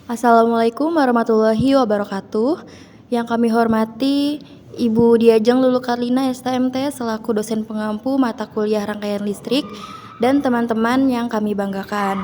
Assalamualaikum warahmatullahi wabarakatuh. Yang kami hormati Ibu Diajeng Lulu Karlina STMT selaku dosen pengampu mata kuliah rangkaian listrik dan teman-teman yang kami banggakan.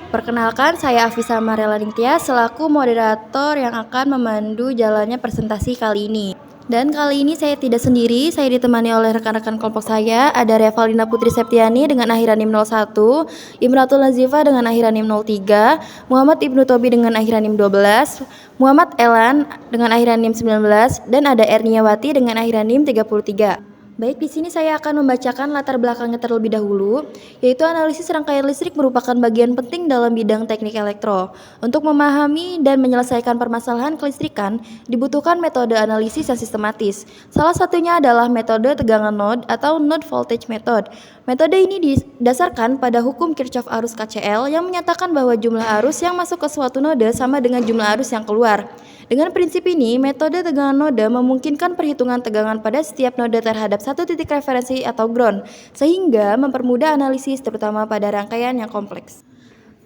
Perkenalkan, saya Afisa Mariela Ningtyas selaku moderator yang akan memandu jalannya presentasi kali ini. Dan kali ini saya tidak sendiri, saya ditemani oleh rekan-rekan kelompok saya. Ada Revalina Putri Septiani dengan akhiran NIM 01, Imratul Nazifa dengan akhiran NIM 03, Muhammad Ibnu Tobi dengan akhiran NIM 12, Muhammad Elan dengan akhiran NIM 19, dan ada Erniawati dengan akhiran NIM 33. Baik, di sini saya akan membacakan latar belakangnya terlebih dahulu, yaitu analisis rangkaian listrik merupakan bagian penting dalam bidang teknik elektro. Untuk memahami dan menyelesaikan permasalahan kelistrikan, dibutuhkan metode analisis yang sistematis. Salah satunya adalah metode tegangan node atau node voltage method. Metode ini didasarkan pada hukum Kirchhoff arus KCL yang menyatakan bahwa jumlah arus yang masuk ke suatu node sama dengan jumlah arus yang keluar. Dengan prinsip ini, metode tegangan node memungkinkan perhitungan tegangan pada setiap node terhadap satu titik referensi atau ground, sehingga mempermudah analisis terutama pada rangkaian yang kompleks.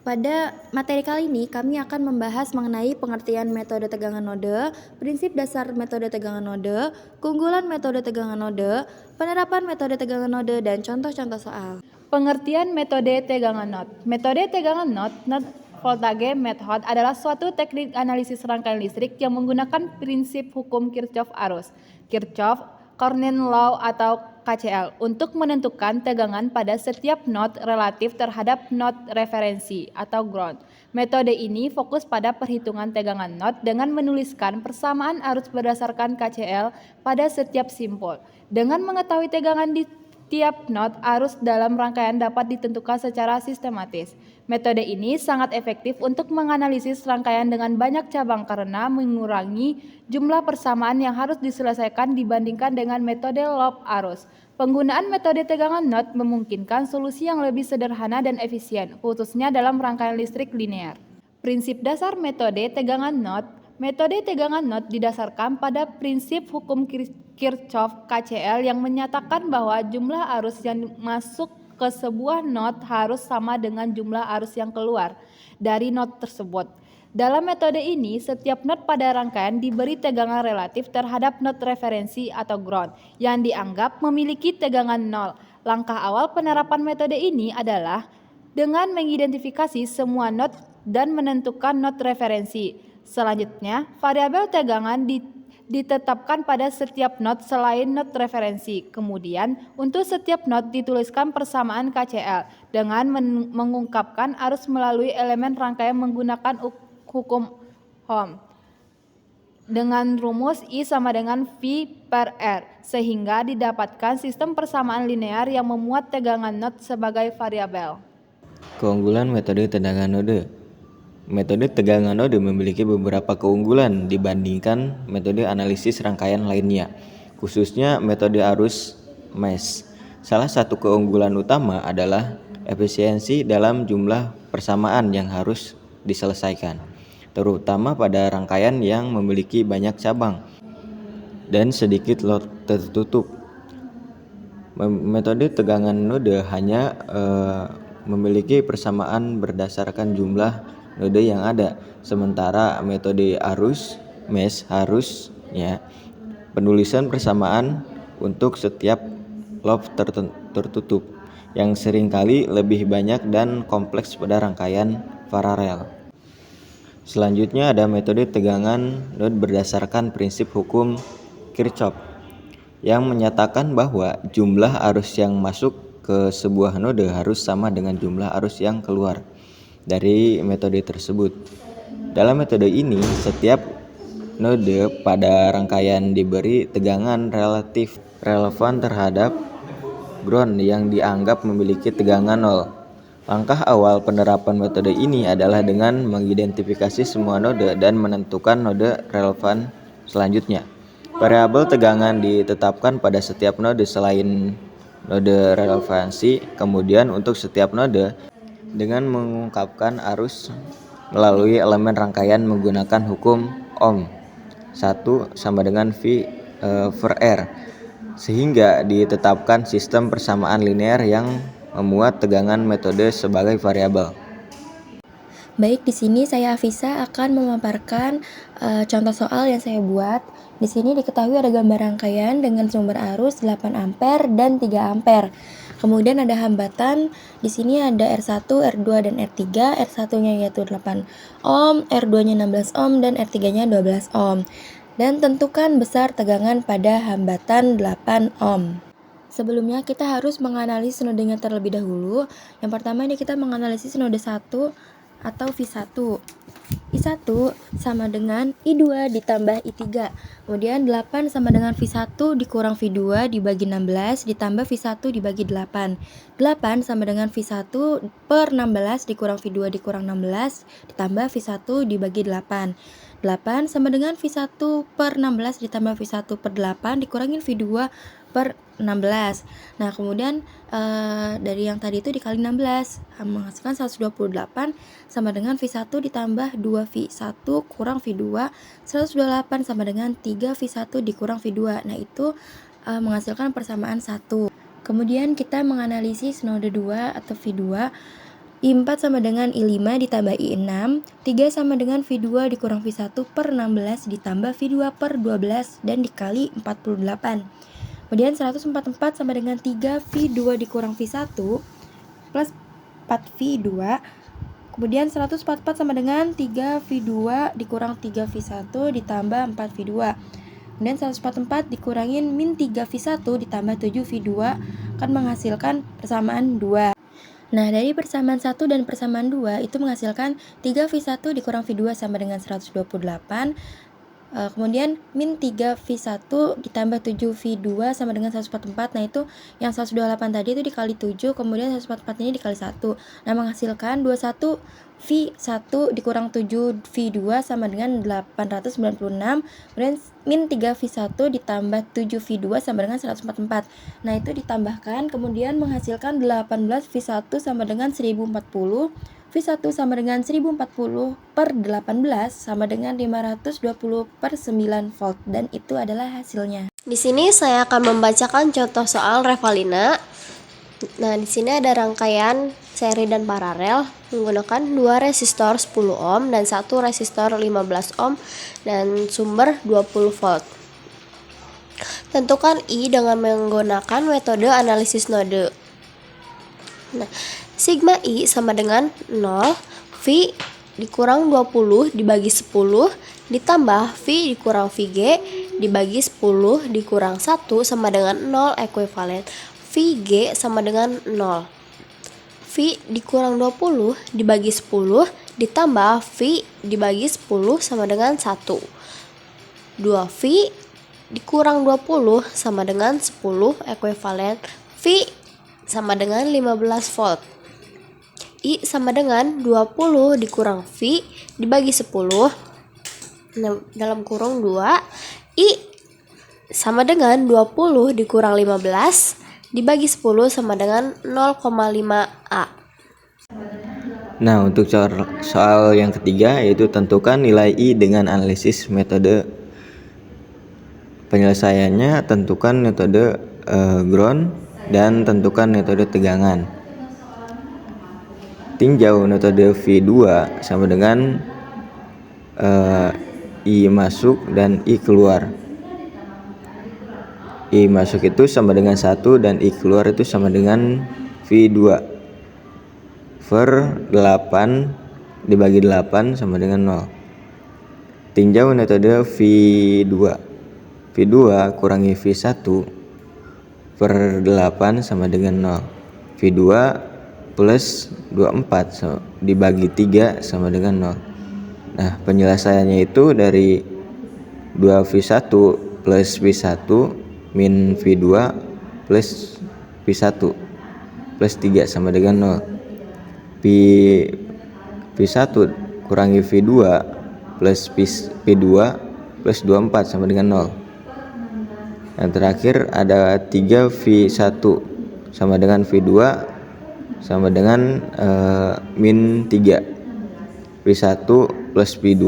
Pada materi kali ini, kami akan membahas mengenai pengertian metode tegangan node, prinsip dasar metode tegangan node, keunggulan metode tegangan node, penerapan metode tegangan node, dan contoh-contoh soal. Pengertian metode tegangan node. Metode tegangan node voltage method adalah suatu teknik analisis rangkaian listrik yang menggunakan prinsip hukum Kirchhoff arus, Kirchhoff-Cornell law atau KCL untuk menentukan tegangan pada setiap node relatif terhadap node referensi atau ground. Metode ini fokus pada perhitungan tegangan node dengan menuliskan persamaan arus berdasarkan KCL pada setiap simpul. Dengan mengetahui tegangan di tiap node, arus dalam rangkaian dapat ditentukan secara sistematis. Metode ini sangat efektif untuk menganalisis rangkaian dengan banyak cabang karena mengurangi jumlah persamaan yang harus diselesaikan dibandingkan dengan metode loop arus. Penggunaan metode tegangan node memungkinkan solusi yang lebih sederhana dan efisien, khususnya dalam rangkaian listrik linear. Prinsip dasar metode tegangan node. Metode tegangan node didasarkan pada prinsip hukum Kirchhoff KCL yang menyatakan bahwa jumlah arus yang masuk ke sebuah node harus sama dengan jumlah arus yang keluar dari node tersebut. Dalam metode ini, setiap node pada rangkaian diberi tegangan relatif terhadap node referensi atau ground yang dianggap memiliki tegangan nol. Langkah awal penerapan metode ini adalah dengan mengidentifikasi semua node dan menentukan node referensi. Selanjutnya, variabel tegangan ditetapkan pada setiap node selain node referensi. Kemudian, untuk setiap node dituliskan persamaan KCL dengan mengungkapkan arus melalui elemen rangkaian menggunakan hukum Ohm dengan rumus I sama dengan V per R, sehingga didapatkan sistem persamaan linear yang memuat tegangan node sebagai variabel. Keunggulan metode tegangan node. Metode tegangan node memiliki beberapa keunggulan dibandingkan metode analisis rangkaian lainnya, khususnya metode arus mesh. Salah satu keunggulan utama adalah efisiensi dalam jumlah persamaan yang harus diselesaikan, terutama pada rangkaian yang memiliki banyak cabang dan sedikit load tertutup. Metode tegangan node hanya memiliki persamaan berdasarkan jumlah node yang ada, sementara metode arus mesh harusnya penulisan persamaan untuk setiap loop tertutup yang seringkali lebih banyak dan kompleks pada rangkaian paralel. Selanjutnya ada metode tegangan node berdasarkan prinsip hukum Kirchhoff yang menyatakan bahwa jumlah arus yang masuk ke sebuah node harus sama dengan jumlah arus yang keluar dari metode tersebut. Dalam metode ini, setiap node pada rangkaian diberi tegangan relatif relevan terhadap ground yang dianggap memiliki tegangan nol. Langkah awal penerapan metode ini adalah dengan mengidentifikasi semua node dan menentukan node relevan selanjutnya. Variabel tegangan ditetapkan pada setiap node selain node relevansi. Kemudian untuk setiap node dengan mengungkapkan arus melalui elemen rangkaian menggunakan hukum Ohm 1 sama dengan V per R, sehingga ditetapkan sistem persamaan linear yang memuat tegangan metode sebagai variabel. Baik, di sini saya Afisa akan memaparkan contoh soal yang saya buat. Di sini diketahui ada gambar rangkaian dengan sumber arus 8 ampere dan 3 ampere. Kemudian ada hambatan, di sini ada R1, R2, dan R3. R1-nya yaitu 8 ohm, R2-nya 16 ohm, dan R3-nya 12 ohm. Dan tentukan besar tegangan pada hambatan 8 ohm. Sebelumnya kita harus menganalisis nodenya terlebih dahulu. Yang pertama ini kita menganalisis node 1 atau V1. I1 sama dengan I2 ditambah I3. Kemudian 8 sama dengan V1 dikurang V2 dibagi 16 ditambah V1 dibagi 8. 8 sama dengan V1 per 16 dikurang V2 dikurang 16 ditambah V1 dibagi 8. 8 sama dengan V1 per 16 ditambah V1 per 8 dikurangin V2 per 16. Nah, kemudian dari yang tadi itu dikali 16 menghasilkan 128 sama dengan V1 ditambah 2V1 kurang V2. 128 sama dengan 3V1 dikurang V2. Nah, itu menghasilkan persamaan 1. Kemudian kita menganalisis node 2 atau V2. I4 sama dengan I5 ditambah I6. 3 sama dengan V2 dikurang V1 per 16 ditambah V2 per 12 dan dikali 48. Kemudian 144 sama dengan 3V2 dikurang V1 plus 4V2. Kemudian 144 sama dengan 3V2 dikurang 3V1 ditambah 4V2. Kemudian 144 dikurangin min 3V1 ditambah 7V2 akan menghasilkan persamaan 2. Nah, dari persamaan 1 dan persamaan 2 itu menghasilkan 3V1 dikurang V2 sama dengan 128. Kemudian min 3V1 ditambah 7V2 sama dengan 144. Nah, itu yang 128 tadi itu dikali 7, kemudian 144 ini dikali 1. Nah, menghasilkan 21V1 dikurang 7V2 sama dengan 896. Kemudian min 3V1 ditambah 7V2 sama dengan 144. Nah, itu ditambahkan kemudian menghasilkan 18V1 sama dengan 1040. V1 sama dengan 1040 per 18 sama dengan 520 per 9 volt, dan itu adalah hasilnya. Di sini saya akan membacakan contoh soal Revalina. Nah, di sini ada rangkaian seri dan paralel menggunakan 2 resistor 10 ohm dan 1 resistor 15 ohm dan sumber 20 volt. Tentukan I dengan menggunakan metode analisis node. Nah, sigma I sama dengan 0, V dikurang 20 dibagi 10 ditambah V dikurang VG dibagi 10 dikurang 1 sama dengan 0 ekuivalen. VG sama dengan 0. V dikurang 20 dibagi 10 ditambah V dibagi 10 sama dengan 1. 2V dikurang 20 sama dengan 10 ekuivalen. V sama dengan 15 volt. I sama dengan 20 dikurang V dibagi 10 dalam kurung 2. I sama dengan 20 dikurang 15 dibagi 10 sama dengan 0,5A. Nah, untuk soal yang ketiga yaitu tentukan nilai I dengan analisis metode. Penyelesaiannya tentukan metode ground dan tentukan metode tegangan. Tinjau metode V2 sama dengan I masuk dan I keluar. I masuk itu sama dengan 1 dan I keluar itu sama dengan V2 per 8 dibagi 8 sama dengan 0. Tinjau metode V2. V2 kurangi V1 per 8 sama dengan 0. V2 plus 24 dibagi 3 sama dengan 0. Nah, penyelesaiannya itu dari 2V1 plus V1 min V2 plus V1 plus 3 sama dengan 0. V1 kurangi V2 plus V2 plus 24 sama dengan 0. Yang terakhir ada 3V1 sama dengan V2 sama dengan min 3. V1 plus V2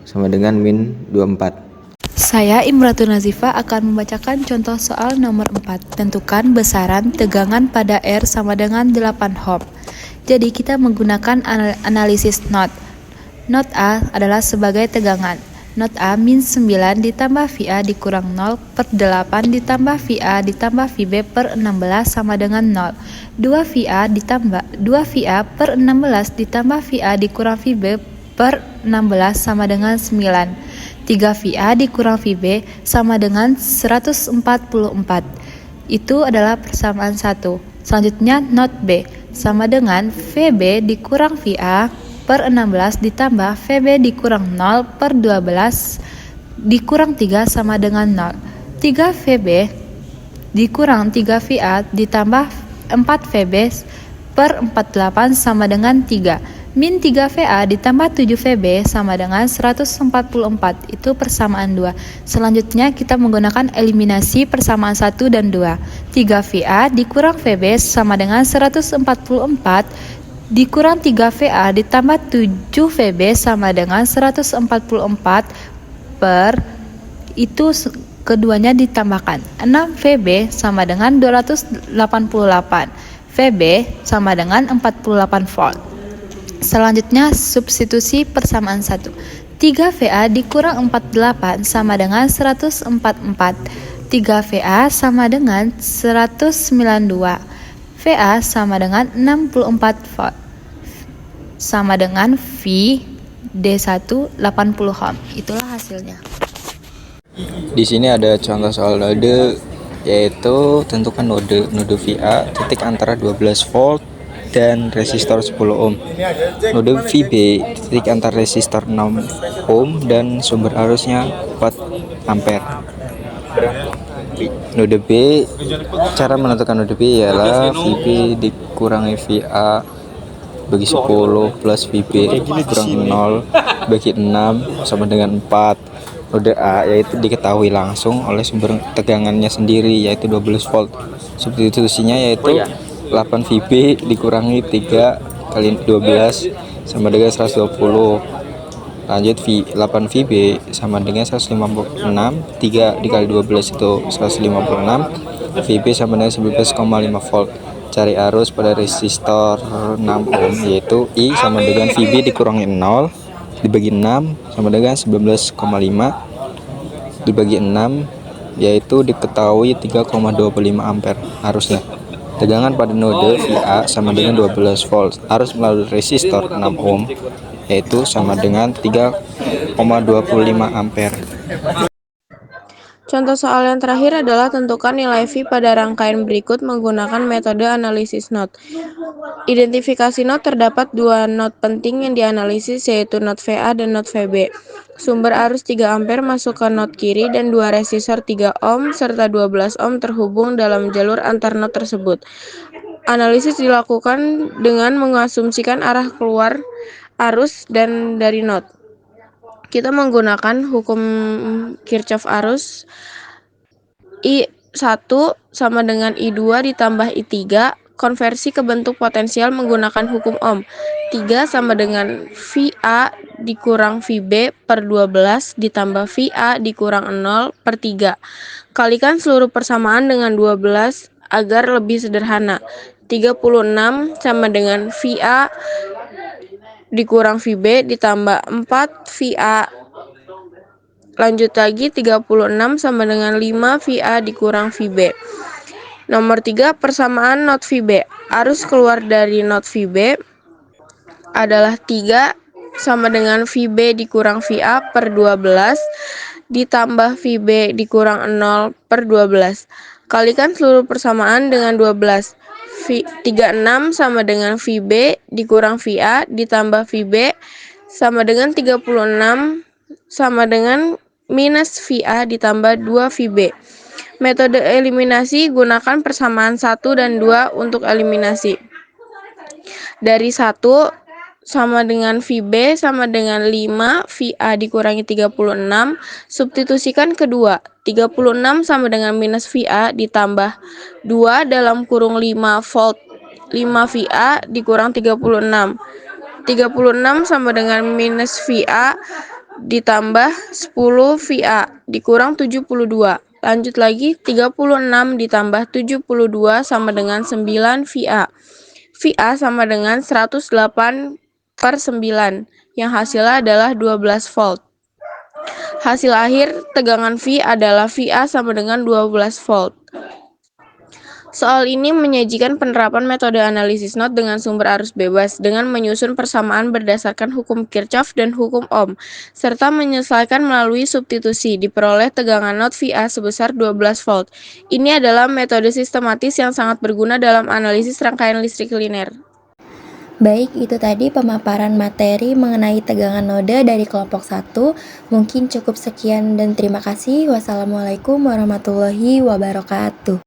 sama dengan min 24. Saya Imratun Nazifa akan membacakan contoh soal nomor 4. Tentukan besaran tegangan pada R sama dengan 8 ohm. Jadi kita menggunakan analisis node. Not A adalah sebagai tegangan. Not A min 9 ditambah VA dikurang 0 per 8 ditambah VA ditambah VB per 16 sama dengan 0. 2 VA per 16 ditambah VA dikurang VB per 16 sama dengan 9. 3 VA dikurang VB sama dengan 144. Itu adalah persamaan 1. Selanjutnya not B sama dengan VB dikurang VA per 16 ditambah VB dikurang 0 per 12 dikurang 3 sama dengan 0. 3 VB dikurang 3 VA ditambah 4 VB per 48 sama dengan 3. Min 3 VA ditambah 7 VB sama dengan 144. Itu persamaan 2. Selanjutnya kita menggunakan eliminasi persamaan 1 dan 2. 3 VA dikurang VB sama dengan 144 dikurang 3 VA ditambah 7 VB sama dengan 144 per itu keduanya ditambahkan 6 VB sama dengan 288 VB sama dengan 48 volt. Selanjutnya substitusi persamaan 1. 3 VA dikurang 48 sama dengan 144. 3 VA sama dengan 192. VA sama dengan 64 volt sama dengan V D1 80 ohm. Itulah hasilnya. Di sini ada contoh soal node, yaitu tentukan node VA titik antara 12 volt dan resistor 10 ohm. Node VB titik antara resistor 6 ohm dan sumber arusnya 4 ampere. Node B, cara menentukan node B ialah VB dikurangi VA bagi 10 plus VB dikurangi 0 bagi 6 sama dengan 4. Node A yaitu diketahui langsung oleh sumber tegangannya sendiri, yaitu 12 volt. Substitusinya yaitu 8 VB dikurangi 3 kali 12 sama dengan 120. Lanjut 8 VB sama dengan 156, 3 dikali 12 itu 156, VB sama dengan 11,5 volt. Cari arus pada resistor 6 ohm, yaitu I sama dengan VB dikurangi 0 dibagi 6 sama dengan 11,5 dibagi 6, yaitu diketahui 3,25 ampere arusnya. Tegangan pada node VA sama dengan 12 volt. Arus melalui resistor 6 ohm yaitu sama dengan 3,25 ampere. Contoh soal yang terakhir adalah tentukan nilai V pada rangkaian berikut menggunakan metode analisis not. Identifikasi not, terdapat dua not penting yang dianalisis, yaitu not VA dan not VB. Sumber arus 3 ampere masuk ke not kiri dan dua resistor 3 ohm serta 12 ohm terhubung dalam jalur antar not tersebut. Analisis dilakukan dengan mengasumsikan arah keluar arus dan dari not. Kita menggunakan hukum Kirchhoff arus. I1 sama dengan I2 ditambah I3. Konversi ke bentuk potensial menggunakan hukum Ohm. 3 sama dengan VA dikurang VB per 12 ditambah VA dikurang 0 per 3. Kalikan seluruh persamaan dengan 12 agar lebih sederhana. 36 sama dengan VA dikurang VB ditambah 4 VA. Lanjut lagi, 36 sama dengan 5 VA dikurang VB. Nomor 3, persamaan not VB. Arus keluar dari not VB adalah 3 sama dengan VB dikurang VA per 12 ditambah VB dikurang 0 per 12. Kalikan seluruh persamaan dengan 12. 36 sama dengan VB dikurang VA ditambah VB sama dengan 36 sama dengan minus VA ditambah 2 VB. Metode eliminasi, gunakan persamaan 1 dan 2 untuk eliminasi. Dari 1 sama dengan VB sama dengan 5 VA dikurangi 36, substitusikan kedua. 36 sama dengan minus VA ditambah 2 dalam kurung 5 volt 5 VA dikurang 36. 36 sama dengan minus VA ditambah 10 VA dikurang 72. Lanjut lagi, 36 ditambah 72 sama dengan 9 VA. VA sama dengan 108 per 9. yang hasilnya adalah 12 volt. Hasil akhir tegangan V adalah VA sama dengan 12 volt. Soal ini menyajikan penerapan metode analisis not dengan sumber arus bebas dengan menyusun persamaan berdasarkan hukum Kirchhoff dan hukum Ohm, serta menyelesaikan melalui substitusi. Diperoleh tegangan not VA sebesar 12 volt. Ini adalah metode sistematis yang sangat berguna dalam analisis rangkaian listrik linear. Baik, itu tadi pemaparan materi mengenai tegangan node dari kelompok 1. Mungkin cukup sekian dan terima kasih. Wassalamualaikum warahmatullahi wabarakatuh.